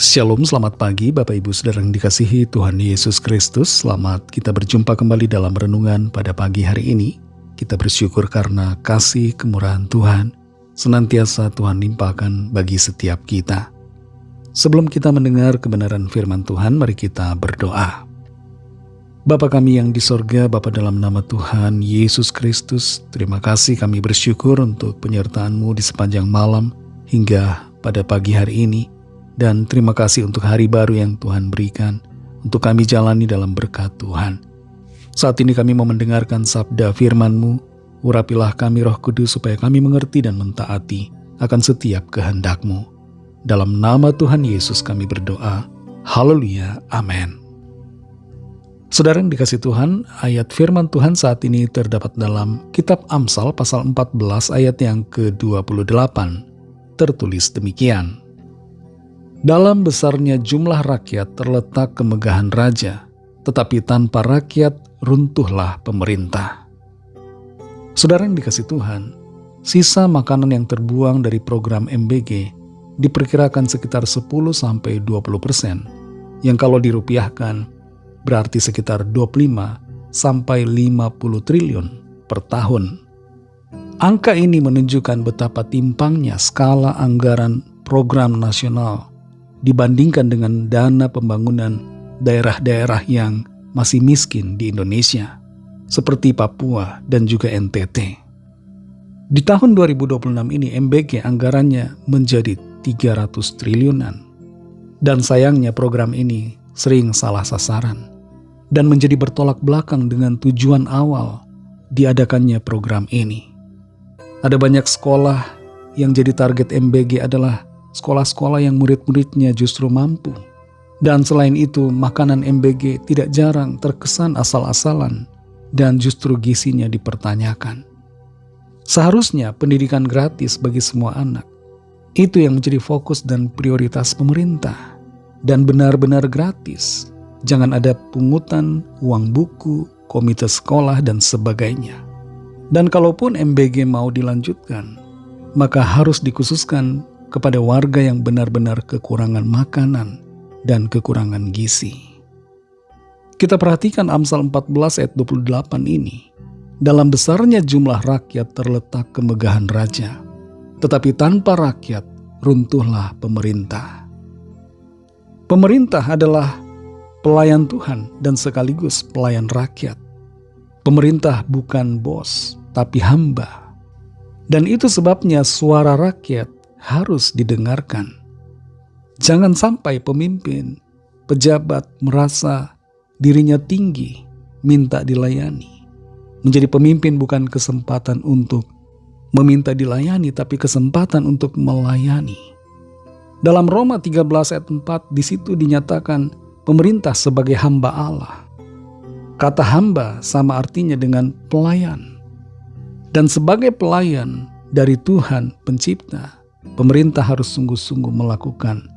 Shalom, selamat pagi Bapak Ibu Saudara yang dikasihi Tuhan Yesus Kristus. Selamat kita berjumpa kembali dalam renungan pada pagi hari ini. Kita bersyukur karena kasih kemurahan Tuhan senantiasa Tuhan limpahkan bagi setiap kita. Sebelum kita mendengar kebenaran firman Tuhan, mari kita berdoa. Bapa kami yang di sorga, Bapa dalam nama Tuhan Yesus Kristus, terima kasih kami bersyukur untuk penyertaan-Mu di sepanjang malam hingga pada pagi hari ini. Dan terima kasih untuk hari baru yang Tuhan berikan untuk kami jalani dalam berkat Tuhan. Saat ini kami mau mendengarkan sabda firman-Mu. Urapilah kami Roh Kudus supaya kami mengerti dan mentaati akan setiap kehendak-Mu. Dalam nama Tuhan Yesus kami berdoa. Haleluya. Amin. Saudara yang dikasih Tuhan, ayat firman Tuhan saat ini terdapat dalam kitab Amsal pasal 14 ayat yang ke-28. Tertulis demikian. Dalam besarnya jumlah rakyat terletak kemegahan raja, tetapi tanpa rakyat runtuhlah pemerintah. Saudara yang dikasih Tuhan, sisa makanan yang terbuang dari program MBG diperkirakan sekitar 10-20%, yang kalau dirupiahkan berarti sekitar 25-50 triliun per tahun. Angka ini menunjukkan betapa timpangnya skala anggaran program nasional dibandingkan dengan dana pembangunan daerah-daerah yang masih miskin di Indonesia, seperti Papua dan juga NTT. Di tahun 2026 ini MBG anggarannya menjadi 300 triliunan. Dan sayangnya program ini sering salah sasaran dan menjadi bertolak belakang dengan tujuan awal diadakannya program ini. Ada banyak sekolah yang jadi target MBG adalah sekolah-sekolah yang murid-muridnya justru mampu. Dan selain itu, makanan MBG tidak jarang terkesan asal-asalan dan justru gizinya dipertanyakan. Seharusnya pendidikan gratis bagi semua anak. Itu yang menjadi fokus dan prioritas pemerintah. Dan benar-benar gratis. Jangan ada pungutan, uang buku, komite sekolah, dan sebagainya. Dan kalaupun MBG mau dilanjutkan, maka harus dikhususkan kepada warga yang benar-benar kekurangan makanan dan kekurangan gizi. Kita perhatikan Amsal 14 ayat 28 ini. Dalam besarnya jumlah rakyat terletak kemegahan raja, tetapi tanpa rakyat runtuhlah pemerintah. Pemerintah adalah pelayan Tuhan dan sekaligus pelayan rakyat. Pemerintah bukan bos, tapi hamba. Dan itu sebabnya suara rakyat harus didengarkan. Jangan sampai pemimpin, pejabat merasa dirinya tinggi, minta dilayani. Menjadi pemimpin bukan kesempatan untuk meminta dilayani, tapi kesempatan untuk melayani. Dalam Roma 13 ayat 4, di situ dinyatakan pemerintah sebagai hamba Allah. Kata hamba sama artinya dengan pelayan. Dan sebagai pelayan dari Tuhan pencipta, pemerintah harus sungguh-sungguh melakukan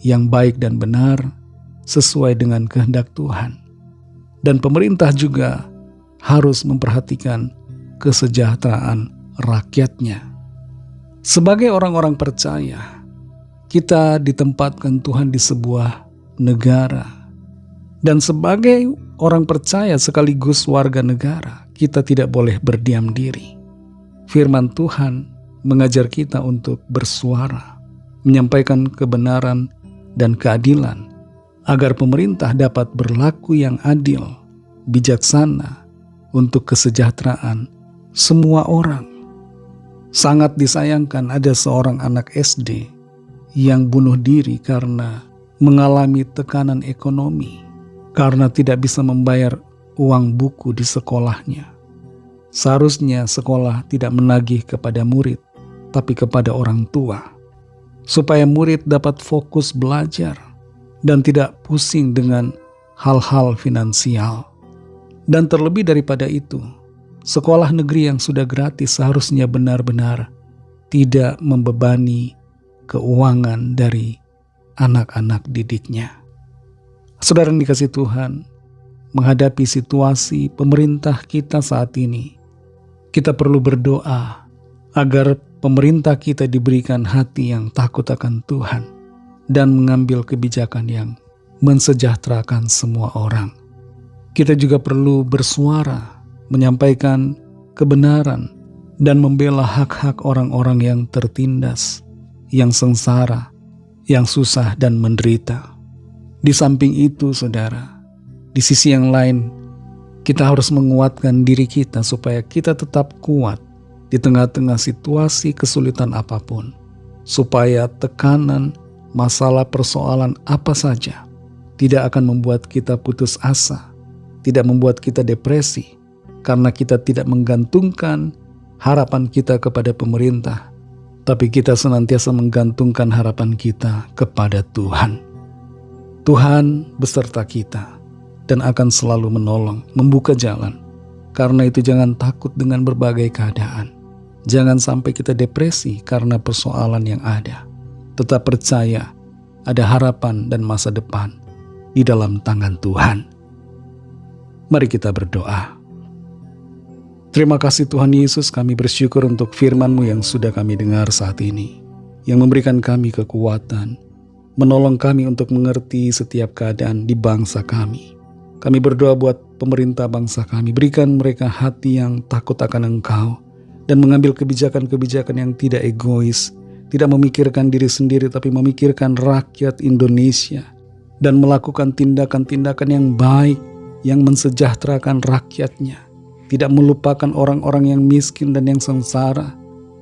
yang baik dan benar sesuai dengan kehendak Tuhan. Dan pemerintah juga harus memperhatikan kesejahteraan rakyatnya. Sebagai orang-orang percaya, kita ditempatkan Tuhan di sebuah negara. Dan sebagai orang percaya sekaligus warga negara, kita tidak boleh berdiam diri. Firman Tuhan mengajar kita untuk bersuara, menyampaikan kebenaran dan keadilan, agar pemerintah dapat berlaku yang adil, bijaksana, untuk kesejahteraan semua orang. Sangat disayangkan ada seorang anak SD yang bunuh diri karena mengalami tekanan ekonomi, karena tidak bisa membayar uang buku di sekolahnya. Seharusnya sekolah tidak menagih kepada murid, tapi kepada orang tua, supaya murid dapat fokus belajar dan tidak pusing dengan hal-hal finansial. Dan terlebih daripada itu, sekolah negeri yang sudah gratis seharusnya benar-benar tidak membebani keuangan dari anak-anak didiknya. Saudara yang dikasih Tuhan, menghadapi situasi pemerintah kita saat ini, kita perlu berdoa agar pemerintah kita diberikan hati yang takut akan Tuhan, dan mengambil kebijakan yang mensejahterakan semua orang. Kita juga perlu bersuara, menyampaikan kebenaran, dan membela hak-hak orang-orang yang tertindas, yang sengsara, yang susah dan menderita. Di samping itu, saudara, di sisi yang lain, kita harus menguatkan diri kita supaya kita tetap kuat di tengah-tengah situasi kesulitan apapun, supaya tekanan, masalah, persoalan apa saja tidak akan membuat kita putus asa, tidak membuat kita depresi, karena kita tidak menggantungkan harapan kita kepada pemerintah, tapi kita senantiasa menggantungkan harapan kita kepada Tuhan. Tuhan beserta kita dan akan selalu menolong, membuka jalan. Karena itu jangan takut dengan berbagai keadaan. Jangan sampai kita depresi karena persoalan yang ada. Tetap percaya ada harapan dan masa depan di dalam tangan Tuhan. Mari kita berdoa. Terima kasih Tuhan Yesus, kami bersyukur untuk firman-Mu yang sudah kami dengar saat ini, yang memberikan kami kekuatan, menolong kami untuk mengerti setiap keadaan di bangsa kami. Kami berdoa buat pemerintah bangsa kami, berikan mereka hati yang takut akan Engkau, dan mengambil kebijakan-kebijakan yang tidak egois, tidak memikirkan diri sendiri, tapi memikirkan rakyat Indonesia, dan melakukan tindakan-tindakan yang baik, yang mensejahterakan rakyatnya, tidak melupakan orang-orang yang miskin dan yang sengsara,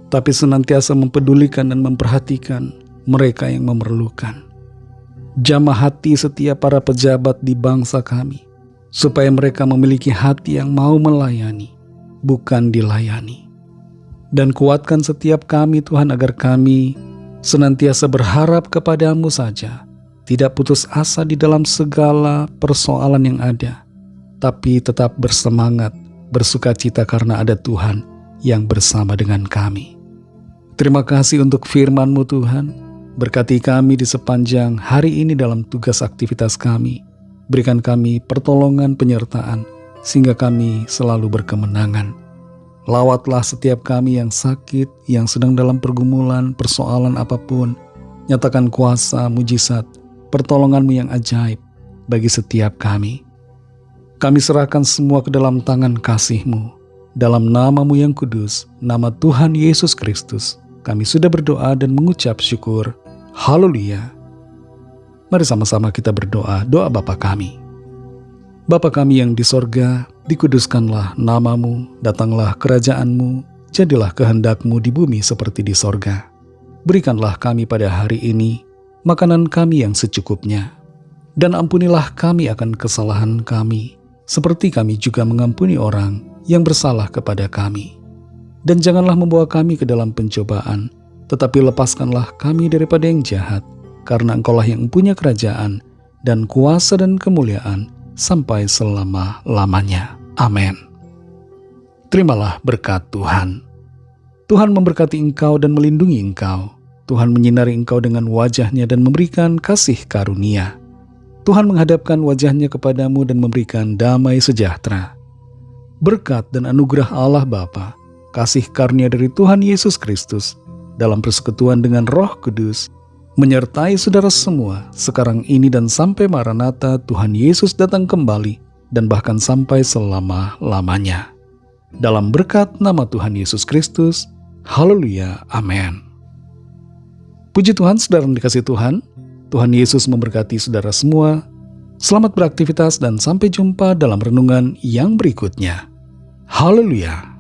tapi senantiasa mempedulikan dan memperhatikan mereka yang memerlukan. Jamah hati setiap para pejabat di bangsa kami, supaya mereka memiliki hati yang mau melayani, bukan dilayani. Dan kuatkan setiap kami Tuhan, agar kami senantiasa berharap kepada-Mu saja, tidak putus asa di dalam segala persoalan yang ada, tapi tetap bersemangat, bersukacita karena ada Tuhan yang bersama dengan kami. Terima kasih untuk firman-Mu Tuhan. Berkati kami di sepanjang hari ini dalam tugas aktivitas kami. Berikan kami pertolongan, penyertaan, sehingga kami selalu berkemenangan. Lawatlah setiap kami yang sakit, yang sedang dalam pergumulan, persoalan apapun. Nyatakan kuasa, mujizat, pertolongan-Mu yang ajaib bagi setiap kami. Kami serahkan semua ke dalam tangan kasih-Mu. Dalam nama-Mu yang kudus, nama Tuhan Yesus Kristus, kami sudah berdoa dan mengucap syukur. Haleluya. Mari sama-sama kita berdoa, doa Bapa kami. Bapa kami yang di sorga, dikuduskanlah nama-Mu, datanglah kerajaan-Mu, jadilah kehendak-Mu di bumi seperti di sorga. Berikanlah kami pada hari ini makanan kami yang secukupnya, dan ampunilah kami akan kesalahan kami, seperti kami juga mengampuni orang yang bersalah kepada kami. Dan janganlah membawa kami ke dalam pencobaan, tetapi lepaskanlah kami daripada yang jahat, karena Engkaulah yang punya kerajaan dan kuasa dan kemuliaan sampai selama-lamanya. Amin. Terimalah berkat Tuhan. Tuhan memberkati engkau dan melindungi engkau. Tuhan menyinari engkau dengan wajah-Nya dan memberikan kasih karunia. Tuhan menghadapkan wajah-Nya kepadamu dan memberikan damai sejahtera. Berkat dan anugerah Allah Bapa, kasih karunia dari Tuhan Yesus Kristus, dalam persekutuan dengan Roh Kudus, menyertai saudara semua sekarang ini dan sampai Maranatha Tuhan Yesus datang kembali, dan bahkan sampai selama-lamanya. Dalam berkat nama Tuhan Yesus Kristus, haleluya, amin. Puji Tuhan, saudara yang dikasihi Tuhan, Tuhan Yesus memberkati saudara semua. Selamat beraktivitas dan sampai jumpa dalam renungan yang berikutnya. Haleluya.